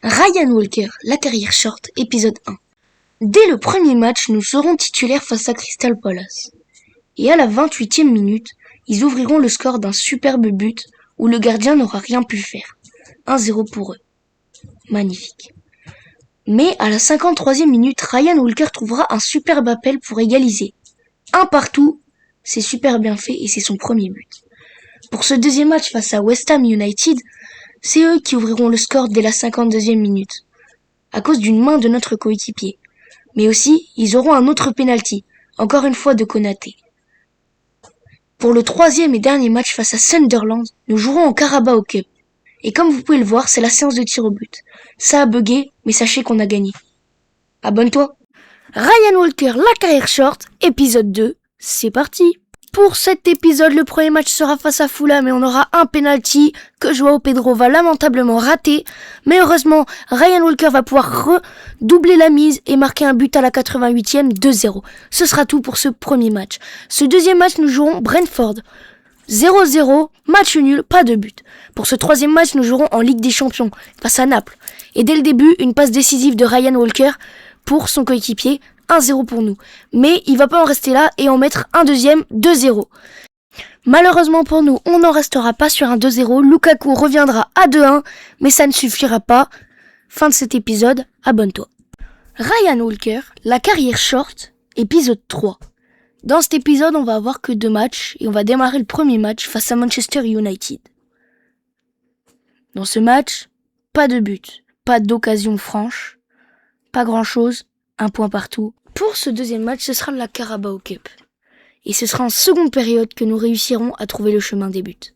Ryan Walker, la carrière short, épisode 1. Dès le premier match, nous serons titulaires face à Crystal Palace. Et à la 28e minute, ils ouvriront le score d'un superbe but où le gardien n'aura rien pu faire. 1-0 pour eux. Magnifique. Mais à la 53e minute, Ryan Walker trouvera un superbe appel pour égaliser. Un partout, c'est super bien fait et c'est son premier but. Pour ce deuxième match face à West Ham United, c'est eux qui ouvriront le score dès la 52e minute, à cause d'une main de notre coéquipier. Mais aussi, ils auront un autre penalty, encore une fois de Konaté. Pour le troisième et dernier match face à Sunderland, nous jouerons en Carabao Cup. Et comme vous pouvez le voir, c'est la séance de tir au but. Ça a bugué, mais sachez qu'on a gagné. Abonne-toi. Ryan Walker, la carrière short, épisode 2, c'est parti. Pour cet épisode, le premier match sera face à Fulham et on aura un penalty que Joao Pedro va lamentablement rater. Mais heureusement, Ryan Walker va pouvoir redoubler la mise et marquer un but à la 88e, 2-0. Ce sera tout pour ce premier match. Ce deuxième match, nous jouerons Brentford. 0-0, match nul, pas de but. Pour ce troisième match, nous jouerons en Ligue des Champions face à Naples. Et dès le début, une passe décisive de Ryan Walker pour son coéquipier. 1-0 pour nous. Mais il va pas en rester là et en mettre un deuxième, 2-0. Malheureusement pour nous, on n'en restera pas sur un 2-0. Lukaku reviendra à 2-1, mais ça ne suffira pas. Fin de cet épisode, abonne-toi. Ryan Walker, la carrière short, épisode 3. Dans cet épisode, on va avoir que 2 matchs et on va démarrer le premier match face à Manchester United. Dans ce match, pas de but, pas d'occasion franche, pas grand-chose, un point partout. Pour ce deuxième match, ce sera la Carabao Cup. Et ce sera en seconde période que nous réussirons à trouver le chemin des buts.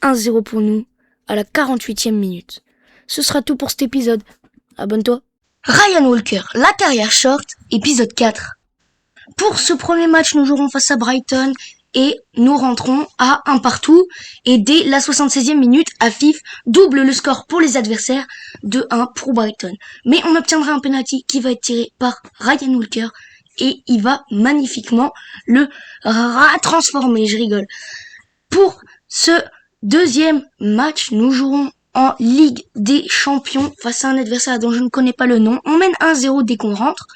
1-0 pour nous, à la 48e minute. Ce sera tout pour cet épisode. Abonne-toi. Ryan Walker, la carrière short, épisode 4. Pour ce premier match, nous jouerons face à Brighton et nous rentrons à un partout. Et dès la 76e minute, Afif double le score pour les adversaires, 2-1 pour Brighton. Mais on obtiendra un penalty qui va être tiré par Ryan Walker et il va magnifiquement le transformer. Je rigole. Pour ce deuxième match, nous jouerons en Ligue des Champions face à un adversaire dont je ne connais pas le nom. On mène 1-0 dès qu'on rentre.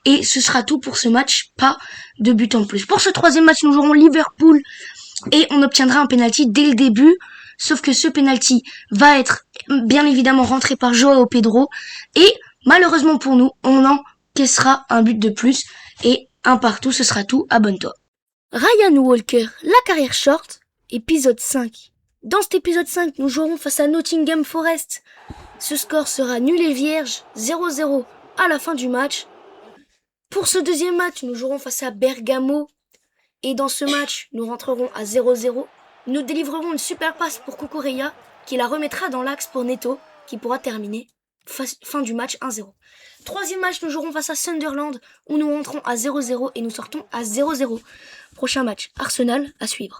Et ce sera tout pour ce match, pas de but en plus. Pour ce troisième match, nous jouerons Liverpool et on obtiendra un penalty dès le début. Sauf que ce penalty va être bien évidemment rentré par Joao Pedro. Et malheureusement pour nous, on encaissera un but de plus. Et un partout, ce sera tout, abonne-toi. Ryan Walker, la carrière short, épisode 5. Dans cet épisode 5, nous jouerons face à Nottingham Forest. Ce score sera nul et vierge, 0-0 à la fin du match. Pour ce deuxième match, nous jouerons face à Bergamo. Et dans ce match, nous rentrerons à 0-0. Nous délivrerons une super passe pour Cucurella, qui la remettra dans l'axe pour Neto, qui pourra terminer. Fin du match 1-0. Troisième match, nous jouerons face à Sunderland, où nous rentrons à 0-0 et nous sortons à 0-0. Prochain match, Arsenal à suivre.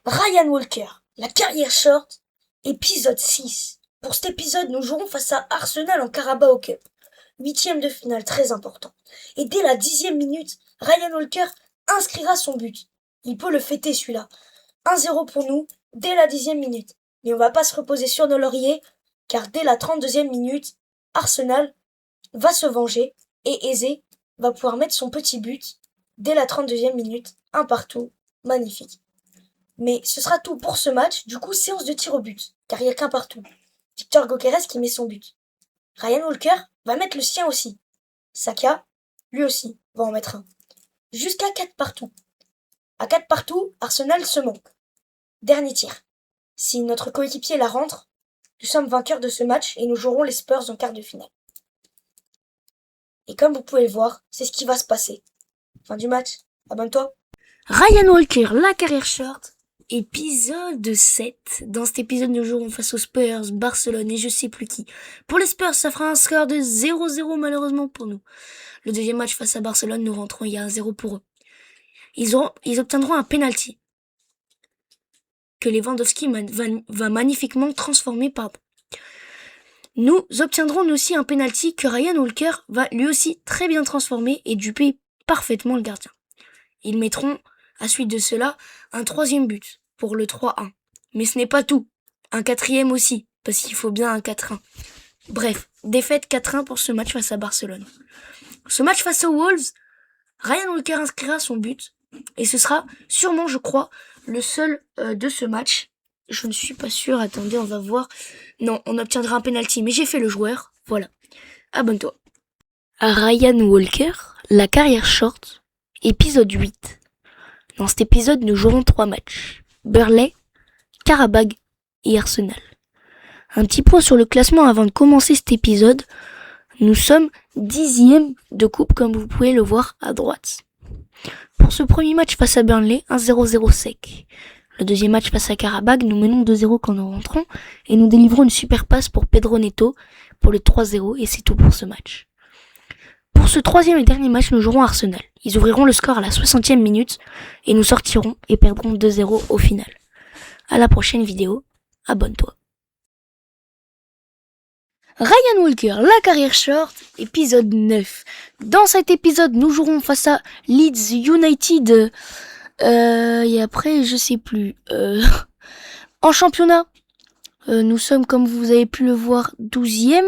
Ryan Walker, la carrière short, épisode 6. Pour cet épisode, nous jouerons face à Arsenal en Carabao Cup. 8e de finale, très important. Et dès la 10e minute, Ryan Walker inscrira son but. Il peut le fêter celui-là. 1-0 pour nous, dès la 10e minute. Mais on va pas se reposer sur nos lauriers, car dès la 32e minute, Arsenal va se venger et Eze va pouvoir mettre son petit but dès la 32e minute. Un partout, magnifique. Mais ce sera tout pour ce match, du coup séance de tir au but, car il n'y a qu'un partout. Victor Gyökeres qui met son but. Ryan Walker va mettre le sien aussi. Saka, lui aussi, va en mettre un. Jusqu'à 4 partout. À 4 partout, Arsenal se manque. Dernier tir. Si notre coéquipier la rentre, nous sommes vainqueurs de ce match et nous jouerons les Spurs en quart de finale. Et comme vous pouvez le voir, c'est ce qui va se passer. Fin du match, abonne-toi. Ryan Walker, la carrière short. Épisode 7. Dans cet épisode, nous jouerons face aux Spurs, Barcelone et je sais plus qui. Pour les Spurs, ça fera un score de 0-0 malheureusement pour nous. Le deuxième match face à Barcelone, nous rentrons, il y a un 0 pour eux. Ils obtiendront un penalty que Lewandowski va magnifiquement transformer, Nous obtiendrons aussi un penalty que Ryan Walker va lui aussi très bien transformer et duper parfaitement le gardien. Ils mettront à suite de cela un troisième but pour le 3-1. Mais ce n'est pas tout. Un quatrième aussi. parce qu'il faut bien un 4-1. Bref, défaite 4-1 pour ce match face à Barcelone. Ce match face aux Wolves, Ryan Walker inscrira son but, et ce sera sûrement, je crois, le seul de ce match. Je ne suis pas sûre, attendez, on va voir. Non, on obtiendra un penalty, mais j'ai fait le joueur, voilà. Abonne-toi. Ryan Walker, la carrière short, épisode 8. Dans cet épisode, nous jouerons 3 matchs. Burnley, Qarabağ et Arsenal. Un petit point sur le classement avant de commencer cet épisode. Nous sommes 10e de coupe comme vous pouvez le voir à droite. Pour ce premier match face à Burnley, 1-0-0 sec. Le deuxième match face à Qarabağ, nous menons 2-0 quand nous rentrons et nous délivrons une super passe pour Pedro Neto pour le 3-0 et c'est tout pour ce match. Pour ce troisième et dernier match, nous jouerons Arsenal. Ils ouvriront le score à la 60e minute et nous sortirons et perdrons 2-0 au final. À la prochaine vidéo, abonne-toi. Ryan Walker, la carrière short, épisode 9. Dans cet épisode, nous jouerons face à Leeds United. Et après, je sais plus. En championnat, nous sommes, comme vous avez pu le voir, 12e.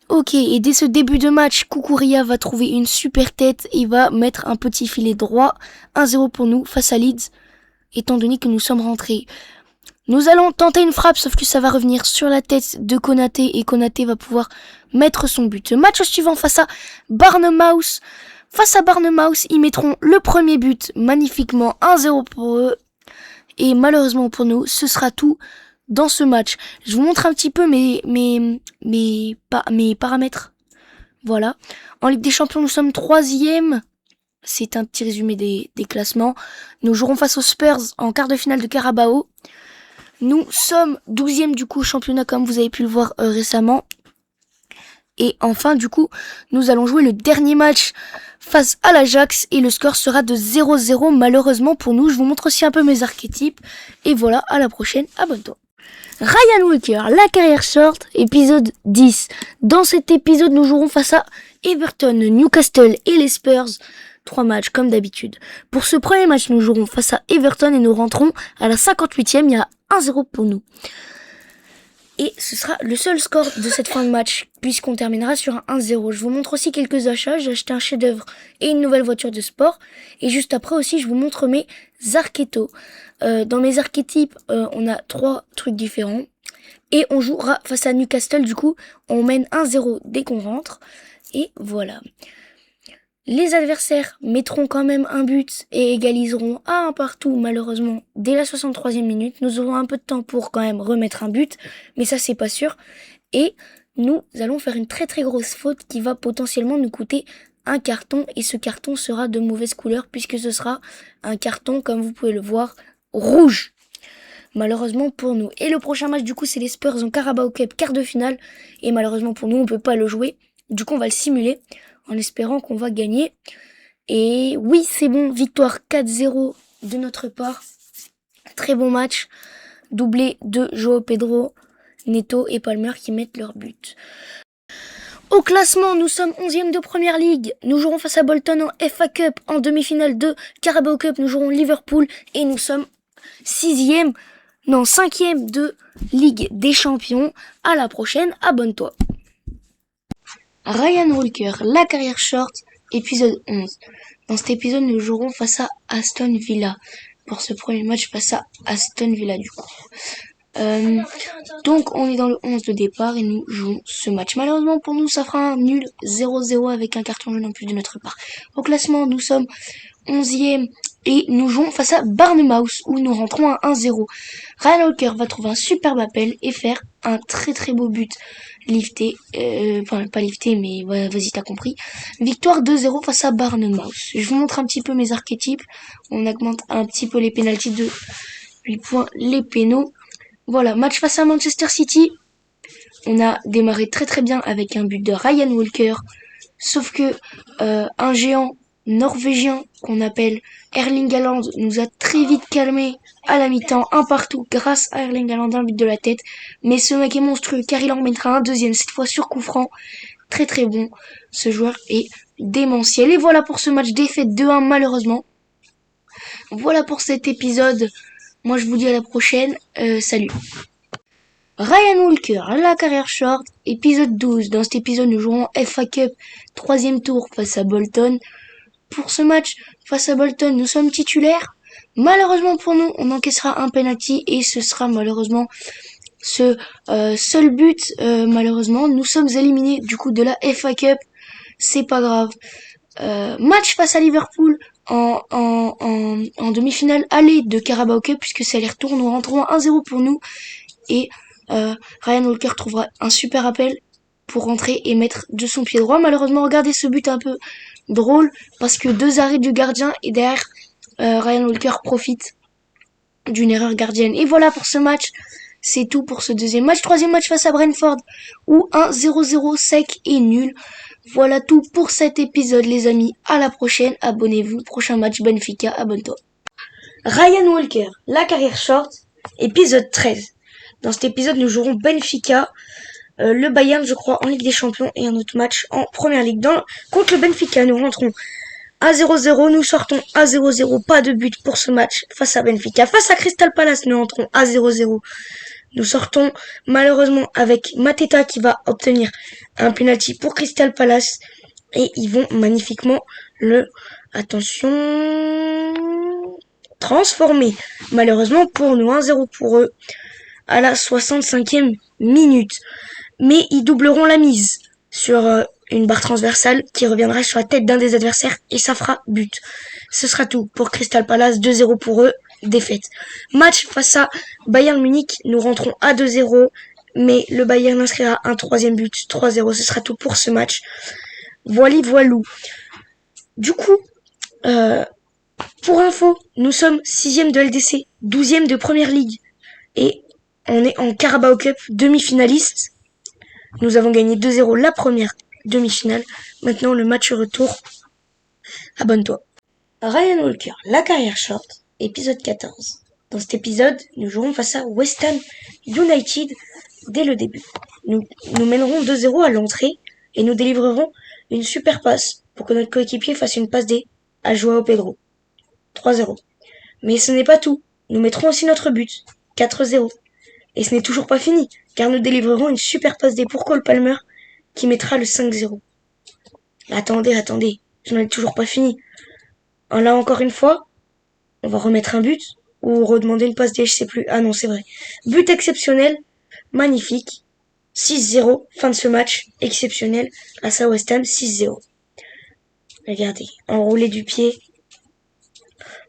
Ok, et dès ce début de match, Kukuria va trouver une super tête et va mettre un petit filet droit. 1-0 pour nous face à Leeds, étant donné que nous sommes rentrés. Nous allons tenter une frappe, sauf que ça va revenir sur la tête de Konaté et Konaté va pouvoir mettre son but. Match suivant face à Bournemouth. Face à Bournemouth, ils mettront le premier but magnifiquement, 1-0 pour eux. Et malheureusement pour nous, ce sera tout dans ce match. Je vous montre un petit peu mes paramètres. Voilà. En Ligue des Champions, nous sommes 3e. C'est un petit résumé des classements. Nous jouerons face aux Spurs en quart de finale de Carabao. Nous sommes 12e du coup au championnat comme vous avez pu le voir récemment. Et enfin du coup, nous allons jouer le dernier match face à l'Ajax et le score sera de 0-0 malheureusement pour nous. Je vous montre aussi un peu mes archétypes. Et voilà, à la prochaine, abonne-toi. Ryan Walker, la carrière short, épisode 10. Dans cet épisode, nous jouerons face à Everton, Newcastle et les Spurs. 3 matchs comme d'habitude. Pour ce premier match, nous jouerons face à Everton et nous rentrons à la 58e. Il y a 1-0 pour nous. Et ce sera le seul score de cette fin de match, puisqu'on terminera sur un 1-0. Je vous montre aussi quelques achats. J'ai acheté un chef-d'œuvre et une nouvelle voiture de sport. Et juste après aussi, je vous montre mes archétypes. Dans mes archétypes, on a 3 trucs différents. Et on jouera face à Newcastle. Du coup, on mène 1-0 dès qu'on rentre. Et voilà. Les adversaires mettront quand même un but et égaliseront à un partout malheureusement dès la 63e minute. Nous aurons un peu de temps pour quand même remettre un but, mais ça c'est pas sûr. Et nous allons faire une très très grosse faute qui va potentiellement nous coûter un carton et ce carton sera de mauvaise couleur puisque ce sera un carton comme vous pouvez le voir rouge. Malheureusement pour nous. Et le prochain match du coup c'est les Spurs en Carabao Cup quart de finale et malheureusement pour nous on peut pas le jouer. Du coup on va le simuler en espérant qu'on va gagner. Et oui, c'est bon, victoire 4-0 de notre part. Très bon match, doublé de João Pedro, Neto et Palmer qui mettent leur but. Au classement, nous sommes 11e de Première Ligue. Nous jouerons face à Bolton en FA Cup. En demi-finale de Carabao Cup, nous jouerons Liverpool. Et nous sommes 5e de Ligue des Champions. À la prochaine, abonne-toi. Ryan Walker, la carrière short, épisode 11. Dans cet épisode, nous jouerons face à Aston Villa. Pour ce premier match face à Aston Villa du coup. Donc on est dans le 11 de départ et nous jouons ce match. Malheureusement pour nous, ça fera un nul 0-0 avec un carton jaune en plus de notre part. Au classement, nous sommes 11e et nous jouons face à Bournemouth où nous rentrons à 1-0. Ryan Walker va trouver un superbe appel et faire un très très beau but lifté, enfin pas lifté mais ouais, vas-y t'as compris. Victoire 2-0 face à Bournemouth. Je vous montre un petit peu mes archétypes. On augmente un petit peu les pénaltys de 8 points, les pénaux. Voilà, match face à Manchester City. On a démarré très très bien avec un but de Ryan Walker. Sauf que un géant norvégien qu'on appelle Erling Haaland nous a très vite calmé à la mi-temps, un partout grâce à Erling Haaland, un but de la tête. Mais ce mec est monstrueux car il en mettra un deuxième, cette fois sur coup franc. Très très bon, ce joueur est démentiel. Et voilà pour ce match, défaite 2-1 malheureusement. Voilà pour cet épisode. Moi je vous dis à la prochaine, salut. Ryan Walker, la carrière short, épisode 12. Dans cet épisode, nous jouerons FA Cup, troisième tour face à Bolton. Pour ce match, face à Bolton, nous sommes titulaires. Malheureusement pour nous, on encaissera un penalty et ce sera malheureusement ce seul but. Malheureusement, nous sommes éliminés du coup de la FA Cup. C'est pas grave. Match face à Liverpool en demi-finale aller de Carabao Cup puisque c'est aller-retour. Nous rentrons 1-0 pour nous et Ryan Walker trouvera un super appel pour rentrer et mettre de son pied droit. Malheureusement, regardez ce but un peu drôle parce que 2 arrêts du gardien et derrière Ryan Walker profite d'une erreur gardienne. Et voilà pour ce match. C'est tout pour ce deuxième match. Troisième match face à Brentford où 1-0-0 sec et nul. Voilà tout pour cet épisode les amis. À la prochaine. Abonnez-vous. Prochain match Benfica. Abonne-toi. Ryan Walker, la carrière short, épisode 13. Dans cet épisode, nous jouerons Benfica, le Bayern, je crois, en Ligue des Champions et un autre match en Première Ligue. Contre le Benfica, nous rentrons à 0-0, nous sortons à 0-0, pas de but pour ce match face à Benfica. Face à Crystal Palace, nous rentrons à 0-0. Nous sortons malheureusement avec Mateta qui va obtenir un penalty pour Crystal Palace et ils vont magnifiquement transformer. Malheureusement pour nous, 1-0 pour eux à la 65e minute. Mais ils doubleront la mise sur une barre transversale qui reviendra sur la tête d'un des adversaires et ça fera but. Ce sera tout pour Crystal Palace, 2-0 pour eux, défaite. Match face à Bayern Munich, nous rentrons à 2-0, mais le Bayern inscrira un troisième but, 3-0, ce sera tout pour ce match. Voilou. Du coup, pour info, nous sommes 6e de LDC, 12e de Première Ligue et on est en Carabao Cup demi-finaliste. Nous avons gagné 2-0 la première demi-finale. Maintenant, le match retour. Abonne-toi. Ryan Walker, la carrière short, épisode 14. Dans cet épisode, nous jouerons face à West Ham United dès le début. Nous mènerons 2-0 à l'entrée et nous délivrerons une super passe pour que notre coéquipier fasse une passe D à Joao Pedro. 3-0. Mais ce n'est pas tout. Nous mettrons aussi notre but. 4-0. Et ce n'est toujours pas fini, car nous délivrerons une super passe D pour Cole Palmer, qui mettra le 5-0. Attendez, je n'en ai toujours pas fini. Là encore une fois, on va remettre un but, ou redemander une passe D, je sais plus. Ah non, c'est vrai. But exceptionnel, magnifique. 6-0, fin de ce match, exceptionnel, grâce à West Ham, 6-0. Regardez, enroulé du pied,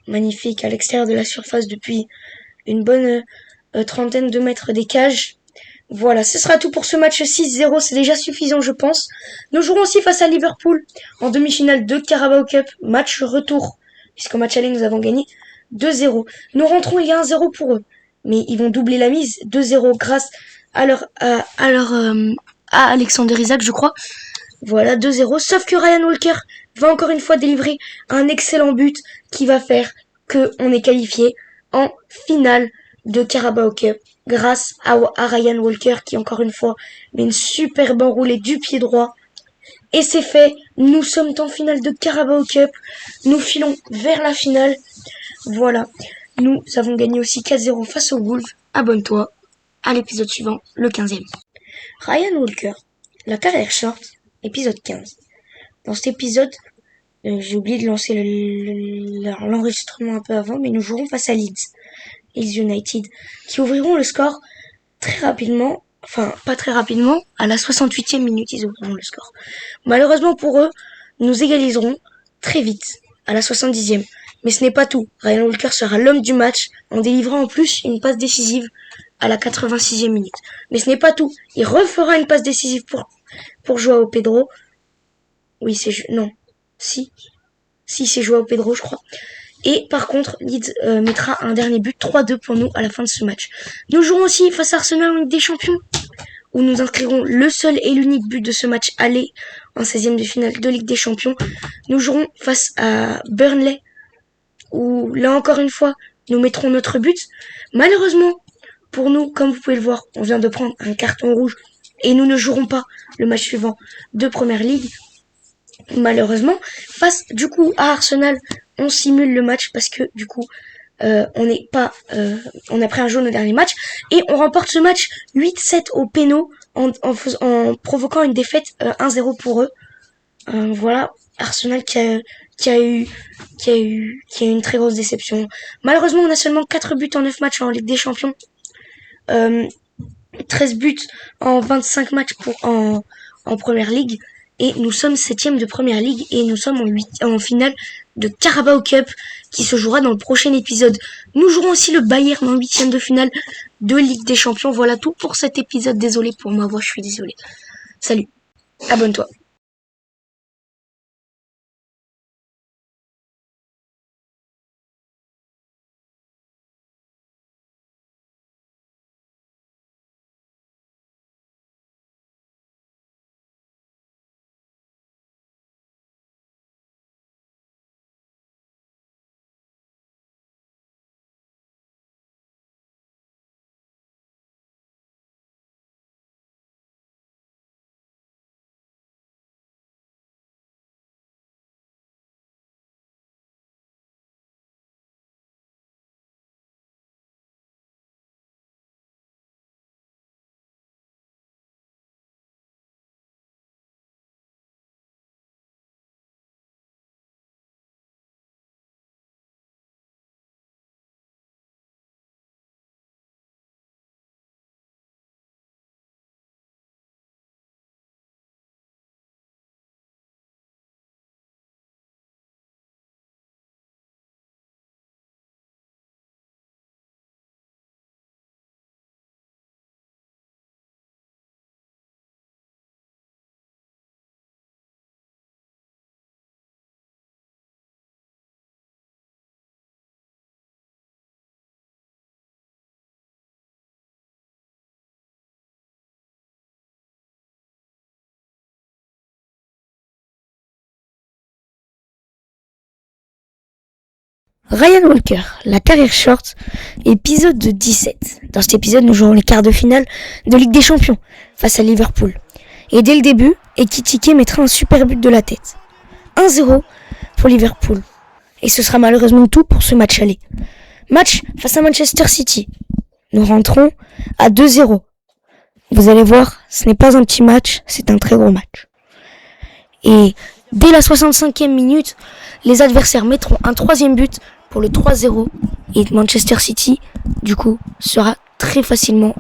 magnifique, à l'extérieur de la surface depuis une bonne trentaine de mètres des cages. Voilà, ce sera tout pour ce match 6-0, c'est déjà suffisant je pense. Nous jouerons aussi face à Liverpool en demi-finale de Carabao Cup, match retour, puisqu'en match aller nous avons gagné 2-0. Nous rentrons, il y a 1-0 pour eux, mais ils vont doubler la mise, 2-0 grâce à Alexander Isak je crois. Voilà, 2-0, sauf que Ryan Walker va encore une fois délivrer un excellent but qui va faire qu'on est qualifié en finale de Carabao Cup grâce à Ryan Walker qui encore une fois met une superbe enroulée du pied droit. Et c'est fait, nous sommes en finale de Carabao Cup, nous filons vers la finale. Voilà, nous avons gagné aussi 4-0 face aux Wolves. Abonne-toi à l'épisode suivant, le 15e. Ryan Walker, la carrière short, épisode 15. Dans cet épisode, j'ai oublié de lancer l'enregistrement un peu avant, mais nous jouerons face à Leeds United, qui ouvriront le score très rapidement, enfin pas très rapidement, à la 68e minute ils ouvriront le score. Malheureusement pour eux, nous égaliserons très vite, à la 70e. Mais ce n'est pas tout, Ryan Walker sera l'homme du match, en délivrant en plus une passe décisive à la 86e minute. Mais ce n'est pas tout, il refera une passe décisive pour Joao Pedro. Oui, c'est Joao Pedro je crois. Et par contre, Leeds mettra un dernier but, 3-2 pour nous à la fin de ce match. Nous jouerons aussi face à Arsenal en Ligue des Champions, où nous inscrirons le seul et l'unique but de ce match aller en 16e de finale de Ligue des Champions. Nous jouerons face à Burnley, où là encore une fois, nous mettrons notre but. Malheureusement, pour nous, comme vous pouvez le voir, on vient de prendre un carton rouge et nous ne jouerons pas le match suivant de Première Ligue. Malheureusement, face du coup à Arsenal, on simule le match parce que du coup on a pris un jaune au dernier match et on remporte ce match 8-7 au péno en provoquant une défaite 1-0 pour eux. Voilà, Arsenal qui a eu une très grosse déception. Malheureusement, on a seulement 4 buts en 9 matchs en Ligue des Champions. 13 buts en 25 matchs en Première Ligue. Et nous sommes 7e de Première Ligue et nous sommes en finale de Carabao Cup qui se jouera dans le prochain épisode. Nous jouerons aussi le Bayern en 8e de finale de Ligue des Champions. Voilà tout pour cet épisode. Désolé pour ma voix, je suis désolé. Salut, abonne-toi. Ryan Walker, la carrière short, épisode 17. Dans cet épisode, nous jouerons les quarts de finale de Ligue des Champions face à Liverpool. Et dès le début, Ekitike mettra un super but de la tête. 1-0 pour Liverpool. Et ce sera malheureusement tout pour ce match aller. Match face à Manchester City. Nous rentrons à 2-0. Vous allez voir, ce n'est pas un petit match, c'est un très gros match. Et dès la 65e minute, les adversaires mettront un troisième but pour le 3-0 et Manchester City, du coup, sera très facilement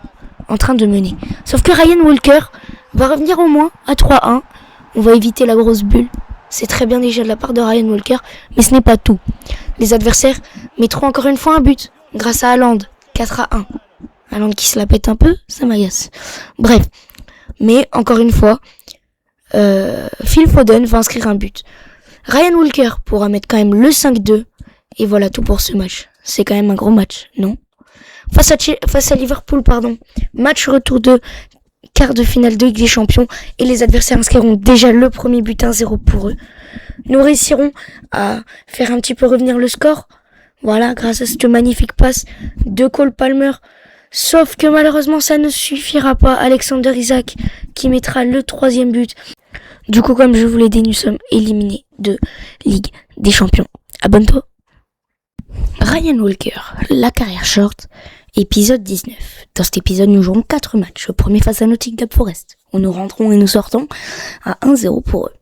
en train de mener. Sauf que Ryan Walker va revenir au moins à 3-1. On va éviter la grosse bulle. C'est très bien déjà de la part de Ryan Walker, mais ce n'est pas tout. Les adversaires mettront encore une fois un but grâce à Haaland, 4-1. Haaland qui se la pète un peu, ça m'agace. Bref, mais encore une fois, Phil Foden va inscrire un but. Ryan Walker pourra mettre quand même le 5-2. Et voilà tout pour ce match. C'est quand même un gros match, non ? Face à Liverpool, match retour de quart de finale de Ligue des Champions. Et les adversaires inscriront déjà le premier but 1-0 pour eux. Nous réussirons à faire un petit peu revenir le score. Voilà, grâce à cette magnifique passe de Cole Palmer. Sauf que malheureusement, ça ne suffira pas. Alexander Isak qui mettra le troisième but. Du coup, comme je vous l'ai dit, nous sommes éliminés de Ligue des Champions. Abonne-toi. Ryan Walker, la carrière short, épisode 19. Dans cet épisode, nous jouerons 4 matchs. Le premier face à Nottingham Forest, où nous rentrons et nous sortons à 1-0 pour eux.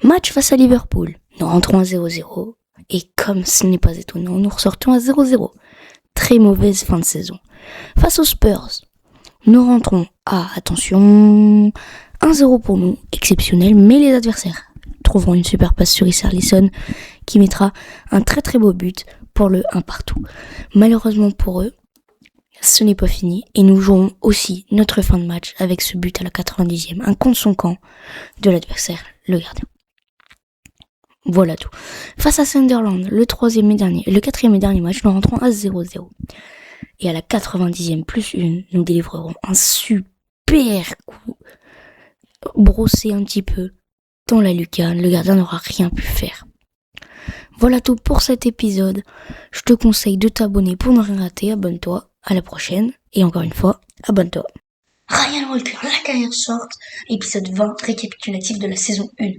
Match face à Liverpool, nous rentrons à 0-0. Et comme ce n'est pas étonnant, nous ressortons à 0-0. Très mauvaise fin de saison. Face aux Spurs, nous rentrons à, attention, 1-0 pour nous, exceptionnel, mais les adversaires trouveront une super passe sur Richarlison qui mettra un très très beau but pour le 1 partout. Malheureusement pour eux, ce n'est pas fini et nous jouerons aussi notre fin de match avec ce but à la 90e, un contre son camp de l'adversaire, le gardien. Voilà tout. Face à Sunderland, le 4e et dernier match, nous rentrons à 0-0. Et à la 90e plus 1, nous délivrerons un super coup brossé un petit peu dans la lucarne. Le gardien n'aura rien pu faire. Voilà tout pour cet épisode. Je te conseille de t'abonner pour ne rien rater. Abonne-toi. À la prochaine. Et encore une fois, abonne-toi. Ryan Walker, la carrière short, épisode 20, récapitulatif de la saison 1.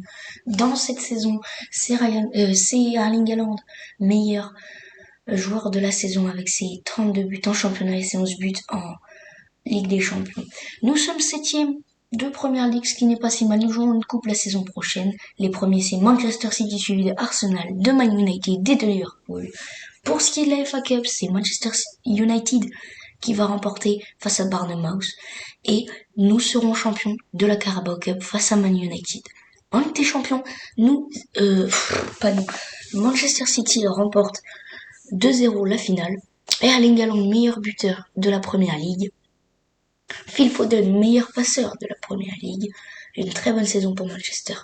Dans cette saison, c'est Erling Haaland, meilleur joueur de la saison avec ses 32 buts en championnat et ses 11 buts en Ligue des Champions. Nous sommes 7e de Première Ligue, ce qui n'est pas si mal. Nous jouons une coupe la saison prochaine. Les premiers, c'est Manchester City, suivi de Arsenal, de Man United et de Liverpool. Pour ce qui est de la FA Cup, c'est Manchester United qui va remporter face à Bournemouth. Et nous serons champions de la Carabao Cup face à Man United. En Ligue des Champions, Manchester City remporte 2-0 la finale. Erling Haaland, meilleur buteur de la Première Ligue. Phil Foden, meilleur passeur de la Première Ligue. Une très bonne saison pour Manchester.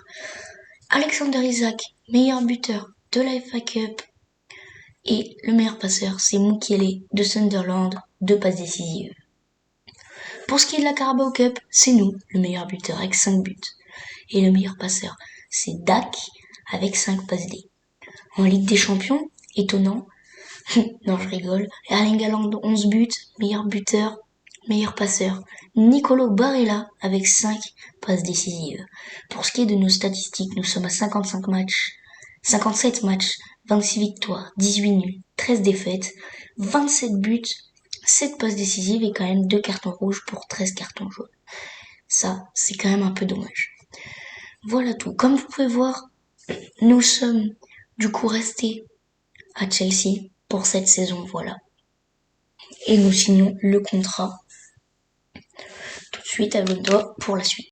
Alexander Isak, meilleur buteur de la FA Cup. Et le meilleur passeur, c'est Mukiele de Sunderland, 2 passes décisives. Pour ce qui est de la Carabao Cup, c'est nous, le meilleur buteur avec 5 buts. Et le meilleur passeur, c'est Dak avec 5 passes D. En Ligue des Champions, étonnant, non je rigole, Erling Haaland 11 buts, meilleur buteur, meilleur passeur, Nicolo Barella avec 5 passes décisives. Pour ce qui est de nos statistiques, nous sommes à 57 matchs, 26 victoires, 18 nuls, 13 défaites, 27 buts, 7 passes décisives et quand même 2 cartons rouges pour 13 cartons jaunes. Ça, c'est quand même un peu dommage. Voilà tout. Comme vous pouvez voir, nous sommes du coup restés à Chelsea pour cette saison, voilà. Et nous signons le contrat tout de suite avec toi pour la suite.